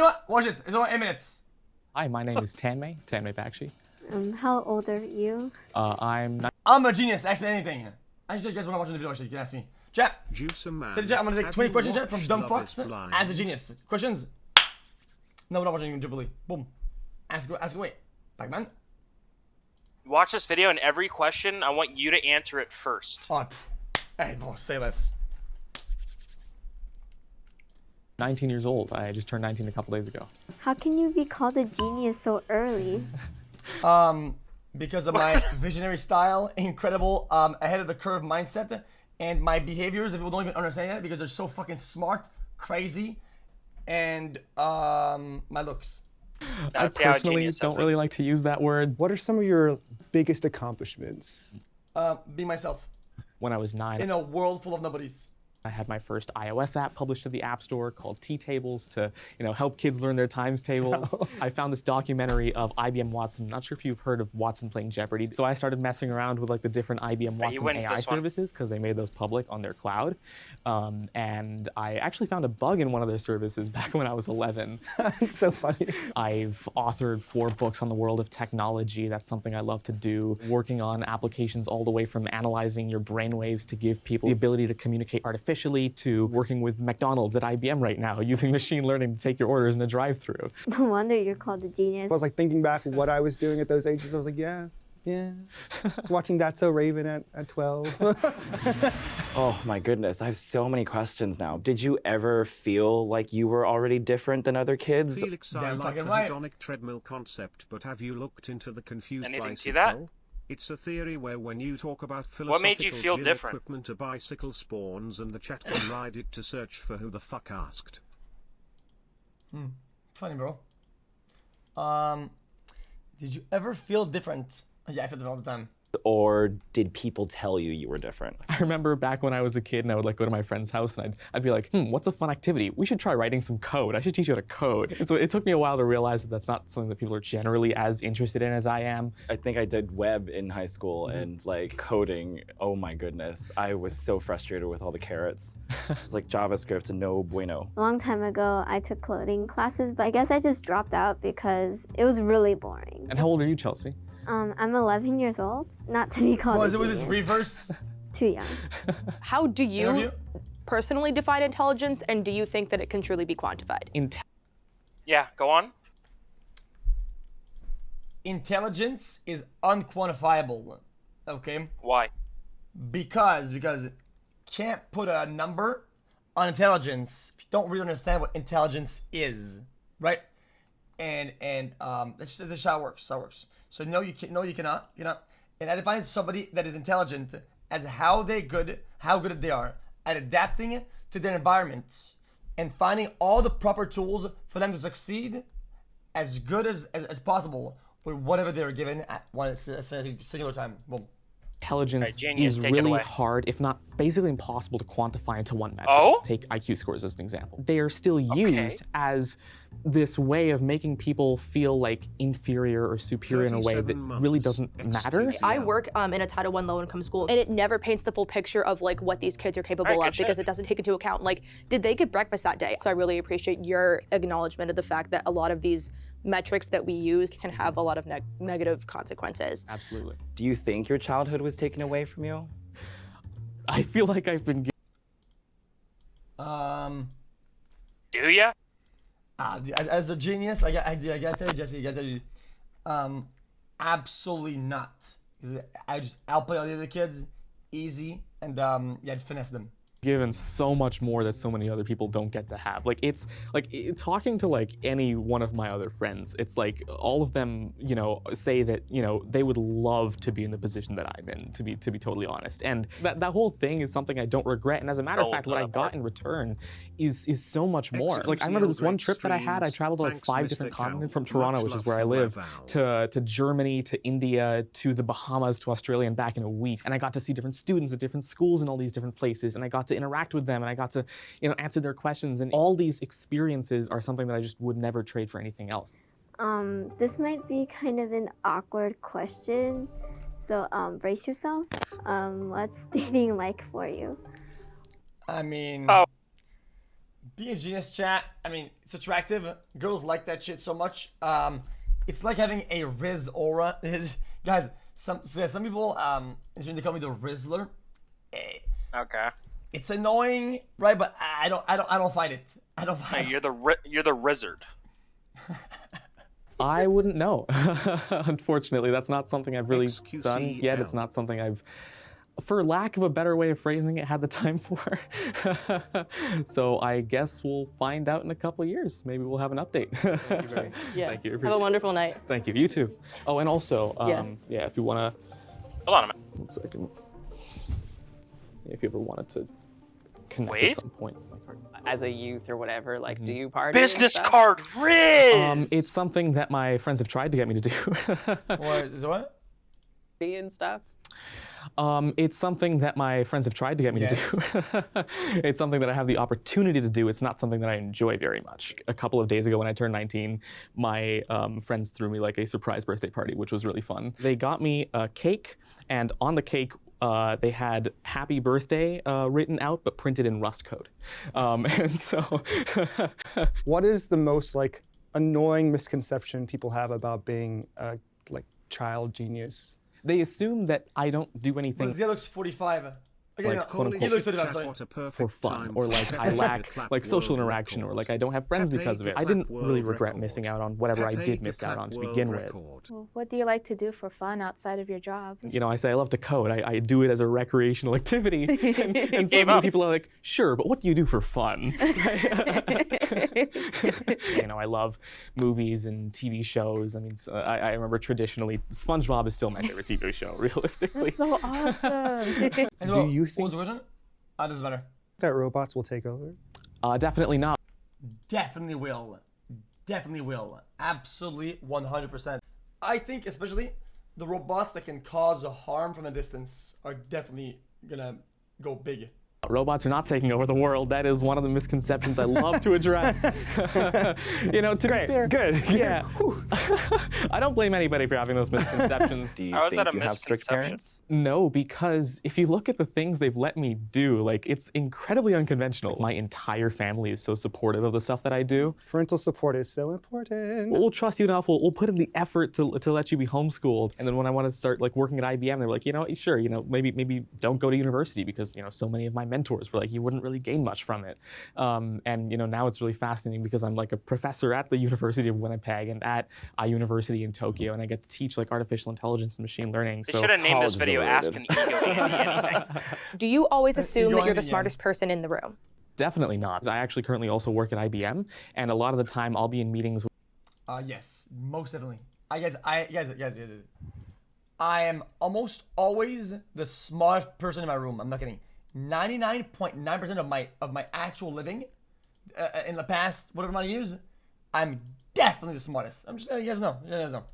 know what? Watch this. It's only 8 minutes. Hi, my name is Tanmay Bakshi. How old are you? I'm a genius. Ask me anything. I just guys want to watch the video. Actually, you can ask me. Chat. Chat, I'm gonna take 20 questions chat, from dumb fucks as a genius. Questions? No, we're not watching Jubilee. Boom. Ask away. Pac-Man. Watch this video, and every question, I want you to answer it first. Oh, hey, boy, say less. 19 years old. I just turned 19 a couple days ago. How can you be called a genius so early? Because of my visionary style, incredible, ahead of the curve mindset, and my behaviors that people don't even understand that because they're so fucking smart, crazy, and my looks. I personally don't really like to use that word. What are some of your biggest accomplishments? Be myself. When I was 9. In a world full of nobodies. I had my first iOS app published to the App Store called T-Tables to, help kids learn their times tables. I found this documentary of IBM Watson. I'm not sure if you've heard of Watson playing Jeopardy. So I started messing around with like the different IBM Watson AI services because they made those public on their cloud. And I actually found a bug in one of their services back when I was 11. It's so funny. I've authored 4 books on the world of technology. That's something I love to do. Working on applications all the way from analyzing your brainwaves to give people the ability to communicate artificially to working with McDonald's at IBM right now, using machine learning to take your orders in a drive-thru. No wonder you're called a genius. I was like thinking back what I was doing at those ages. I was like, yeah. I was watching That's So Raven at 12. Oh my goodness, I have so many questions now. Did you ever feel like you were already different than other kids? Felix, I like the hedonic treadmill concept, but have you looked into the confused Anything bicycle? to that? It's a theory where when you talk about what made you feel gym different? equipment, a bicycle spawns and the chat can ride it to search for who the fuck asked. Funny, bro. Did you ever feel different? Yeah, I feel different all the time. Or did people tell you you were different? I remember back when I was a kid and I would like go to my friend's house and I'd be like, what's a fun activity? We should try writing some code. I should teach you how to code. And so it took me a while to realize that that's not something that people are generally as interested in as I am. I think I did web in high school and like coding, oh my goodness. I was so frustrated with all the carrots. It's like JavaScript and no bueno. A long time ago, I took coding classes, but I guess I just dropped out because it was really boring. And how old are you, Chelsea? I'm 11 years old, not to be called a Was genius. this reverse? Too young. How do you personally define intelligence, and do you think that it can truly be quantified? Yeah, go on. Intelligence is unquantifiable. Okay? Why? Because can't put a number on intelligence if you don't really understand what intelligence is, right? And that's how it works. So no, you cannot. And I define somebody that is intelligent as how good they are at adapting to their environments and finding all the proper tools for them to succeed as good as possible with whatever they were given at one singular time. Boom. Intelligence is really hard, if not basically impossible, to quantify into one metric. Oh? Take IQ scores as an example. They are still used as this way of making people feel like inferior or superior in a way that really doesn't matter. I work in a Title I low-income school, and it never paints the full picture of like what these kids are capable of because it doesn't take into account like, did they get breakfast that day? So I really appreciate your acknowledgement of the fact that a lot of these metrics that we use can have a lot of negative consequences. Absolutely. Do you think your childhood was taken away from you? I feel like I've been Do ya? As a genius, I gotta tell you, Jesse, absolutely not. I'll outplay all the other kids, easy, and I'd finesse them. given so much more that so many other people don't get to have. Like, it's like talking to like any one of my other friends, it's like all of them, you know, say that, you know, they would love to be in the position that I'm in, to be totally honest. And that whole thing is something I don't regret. And as a matter of fact, what I got in return is so much more. Like, I remember this one trip that I had. I traveled to like 5 different continents, from Toronto, which is where I live, to Germany, to India, to the Bahamas, to Australia, and back in a week. And I got to see different students at different schools in all these different places, and I got to interact with them, and I got to, you know, answer their questions. And all these experiences are something that I just would never trade for anything else. This might be kind of an awkward question, so brace yourself. What's dating like for you? I mean, Being a genius, chat. I mean, it's attractive. Girls like that shit so much. It's like having a Riz aura. Guys, some people they call me the Rizzler. Okay. It's annoying, right? But I don't find it. I don't find Hey, you're the wizard. I wouldn't know. Unfortunately, that's not something I've really done yet. xqcL. It's not something I've, for lack of a better way of phrasing it, had the time for. So I guess we'll find out in a couple of years. Maybe we'll have an update. Thank you very Yeah. Thank you. Have a wonderful night. Thank you. You too. Oh, and also, Yeah. if you want to, Hold on a minute. 1 second. If you ever wanted to connect Wait. at some point. As a youth or whatever, like, do you party? and Business stuff? card Riz. It's something that my friends have tried to get me to do. What is it? What? And stuff. It's something that my friends have tried to get me to do. It's something that I have the opportunity to do. It's not something that I enjoy very much. A couple of days ago when I turned 19, my friends threw me like a surprise birthday party, which was really fun. They got me a cake, and on the cake, they had "Happy Birthday" written out, but printed in Rust code. And so, What is the most like annoying misconception people have about being a like child genius? they assume that I don't do anything But Zia looks 45. Okay, Like, quote, he unquote, looks 35. Sorry. What a perfect for fun, time or for like I Pepe lack Clap like social World interaction, or Record. like I don't have friends Pepe because of it. I Clap didn't really World regret Record. missing out on whatever I Pepe did miss Clap out on to World begin with. Record. Well, what do you like to do for fun outside of your job? You know, I say I love to code. I do it as a recreational activity, and so Game many up. people are like, "Sure, but what do you do for fun?" You know, I love movies and TV shows. I mean, I remember traditionally, SpongeBob is still my favorite TV show, realistically. That's so awesome. And Do you what think was the question? Doesn't matter. that robots will take over? Definitely not. Definitely will. Definitely will. Absolutely 100%. I think especially the robots that can cause harm from a distance are definitely gonna go big. Robots are not taking over the world. That is one of the misconceptions I love to address. You know, to be fair, Good. yeah. I don't blame anybody for having those misconceptions. Do you How is that think a you have strict misconception? parents? No, because if you look at the things they've let me do, like, it's incredibly unconventional. My entire family is so supportive of the stuff that I do. Parental support is so important. We'll trust you enough. We'll put in the effort to let you be homeschooled. And then when I wanted to start like working at IBM, they were like, you know, sure, you know, maybe don't go to university because, you know, so many of my mentors were like, you wouldn't really gain much from it. And you know, now it's really fascinating because I'm like a professor at the University of Winnipeg and at a university in Tokyo, and I get to teach like artificial intelligence and machine learning. They So should have named this college video "Ask an related. Ego Andy Anything." Do you always assume that you're the yeah. smartest person in the room? definitely not. I actually currently also work at IBM, and a lot of the time I'll be in meetings. Yes, most definitely. Guys, I am almost always the smartest person in my room. I'm not kidding. 99.9% of my actual living in the past whatever amount of years, I'm definitely the smartest. I'm just you guys know. You guys know.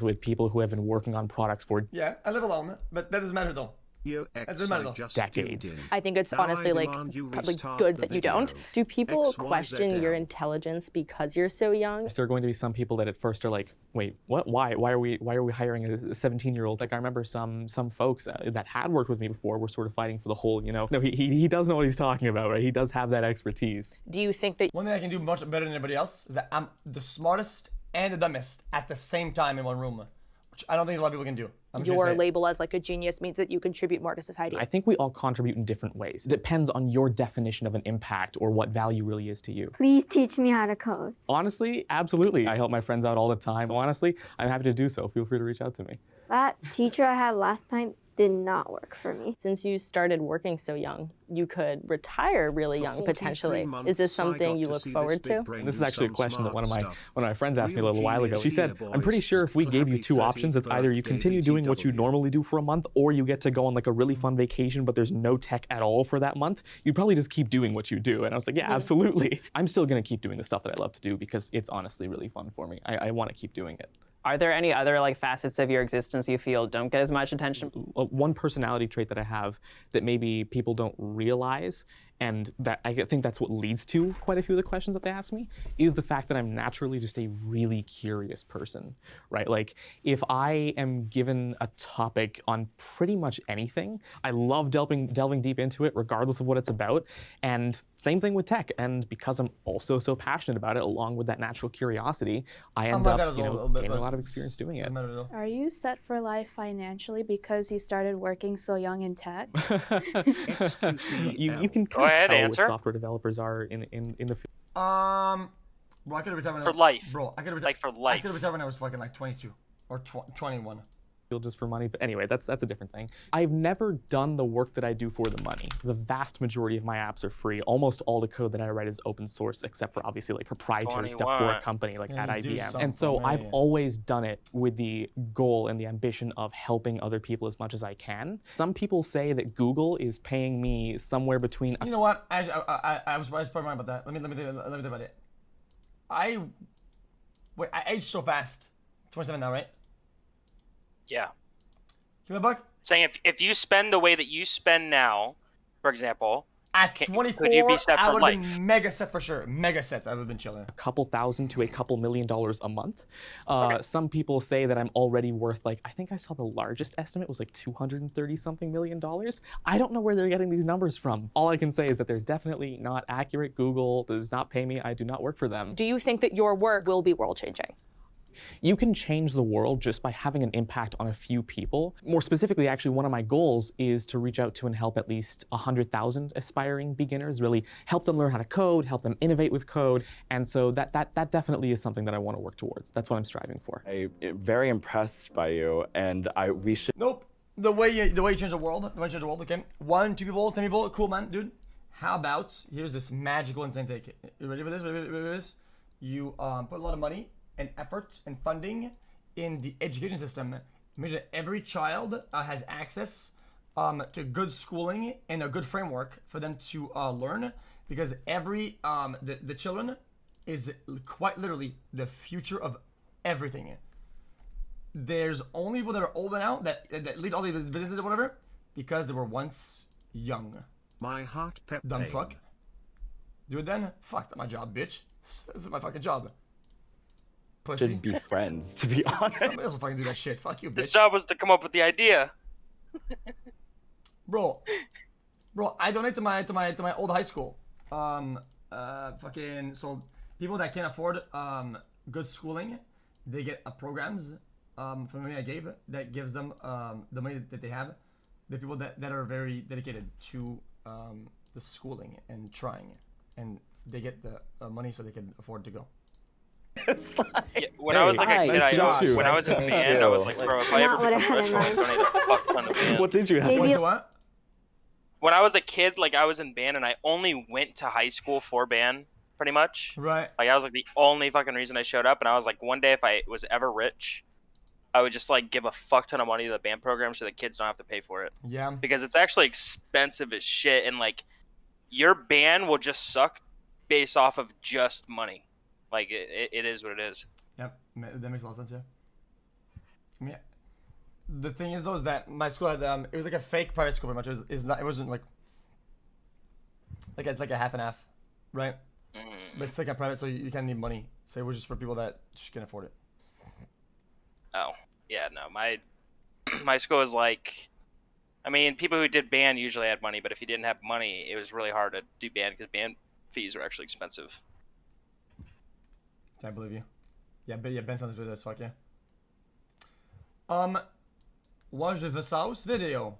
With people who have been working on products for Yeah, I live alone, but that doesn't matter though. Yo, doesn't matter, though. just Decades. tuned in. I think it's Now I honestly like demand you probably restart good the that you video. don't. Do people question your XYZL. intelligence because you're so young? There are going to be some people that at first are like, wait, what? Why are we hiring a 17-year-old? Like I remember some folks that had worked with me before were sort of fighting for the whole, you know, no, he does know what he's talking about, right? He does have that expertise. Do you think that One thing I can do much better than anybody else is that I'm the smartest and the dumbest at the same time in one room, which I don't think a lot of people can do. I'm just gonna your say it. label as like a genius means that you contribute more to society? I think we all contribute in different ways. It depends on your definition of an impact or what value really is to you. Please teach me how to code. Honestly, absolutely. I help my friends out all the time. So honestly, I'm happy to do so. Feel free to reach out to me. That teacher I had last time did not work for me. Since you started working so young, you could retire really For young 43 potentially. months, Is this I something got you to look see this forward big to? brain And this is do actually a some question that smart one stuff. of my friends asked me a Real little while ago. genius She said, here, I'm pretty boys. sure if we gave you Happy two options, it's either you 30th continue doing what you BTW. normally do for a month, or you get to go on like a really fun vacation, but there's no tech at all for that month. You'd probably just keep doing what you do. And I was like, yeah, absolutely. I'm still going to keep doing the stuff that I love to do because it's honestly really fun for me. I want to keep doing it. Are there any other like facets of your existence you feel don't get as much attention? One personality trait that I have that maybe people don't realize, and that I think that's what leads to quite a few of the questions that they ask me, is the fact that I'm naturally just a really curious person, right? Like, if I am given a topic on pretty much anything, I love delving deep into it, regardless of what it's about. And same thing with tech. And because I'm also so passionate about it, along with that natural curiosity, I end up, gaining a lot of experience doing it. Are you set for life financially because you started working so young in tech? You can Go ahead, tell answer. what software developers are in the field. Bro, I could have retired when For life. Bro, I could have Like for life. I could have retired when I was fucking like 22 or 21. Just for money, but anyway, that's a different thing. I've never done the work that I do for the money. The vast majority of my apps are free. Almost all the code that I write is open source, except for obviously like proprietary stuff for a company like at IBM. And so I've always done it with the goal and the ambition of helping other people as much as I can. Some people say that Google is paying me somewhere between. You know what? I was probably wrong about that. Let me think about it. I aged so fast. 27 now, right? Yeah. Give me a buck. Saying if you spend the way that you spend now, for example, at 24, could you be set I for would life? have been mega set for sure. Mega set. I would have been chilling. A couple thousand to a couple $1 million a month. Okay. Some people say that I'm already worth like, I think I saw the largest estimate was like $230 something million. I don't know where they're getting these numbers from. All I can say is that they're definitely not accurate. Google does not pay me. I do not work for them. Do you think that your work will be world changing? You can change the world just by having an impact on a few people. More specifically, actually, one of my goals is to reach out to and help at least 100,000 aspiring beginners, really help them learn how to code, help them innovate with code. And so that definitely is something that I want to work towards. That's what I'm striving for. I'm very impressed by you, and we should. Nope. The way you change the world, okay? 1, 2 people, 10 people, cool, man, dude. How about, here's this magical insane take. You ready for this? Ready for this? You put a lot of money and effort and funding in the education system. Make sure that every child has access to good schooling and a good framework for them to learn, because every the children is quite literally the future of everything. There's only people that are old now that lead all these businesses or whatever because they were once young. My heart pep Dumb pain. fuck. Do it then? Fuck, that's my job, bitch. This is my fucking job. Pussy. Should be friends, to be honest. Somebody else will fucking do that shit. Fuck you, bitch. His job was to come up with the idea. Bro, I donate to my old high school. Fucking, so people that can't afford good schooling, they get programs from the money I gave that gives them the money that they have. The people that are very dedicated to the schooling and trying, and they get the money so they can afford to go. Yeah, when I was like a kid, when I was in band, I was like, bro, if I ever Not what I become had rich, in I'm mind. gonna donate a fuck ton to band. What did you have? Maybe- What? When I was a kid, like I was in band, and I only went to high school for band, pretty much. Right. Like I was like the only fucking reason I showed up, and I was like, one day if I was ever rich, I would just like give a fuck ton of money to the band program so the kids don't have to pay for it. Yeah. Because it's actually expensive as shit, and like your band will just suck based off of just money. Like it is what it is. Yep, that makes a lot of sense, yeah. I mean, the thing is though is that my school had it was like a fake private school pretty much. It wasn't like it's like a half and half, right? But it's like a private, so you kind of need money. So it was just for people that just can afford it. Oh yeah, no, my school was like, I mean, people who did band usually had money, but if you didn't have money, it was really hard to do band because band fees are actually expensive. I believe you. Yeah, Ben sounds good as fuck, yeah. Watch the Versailles video.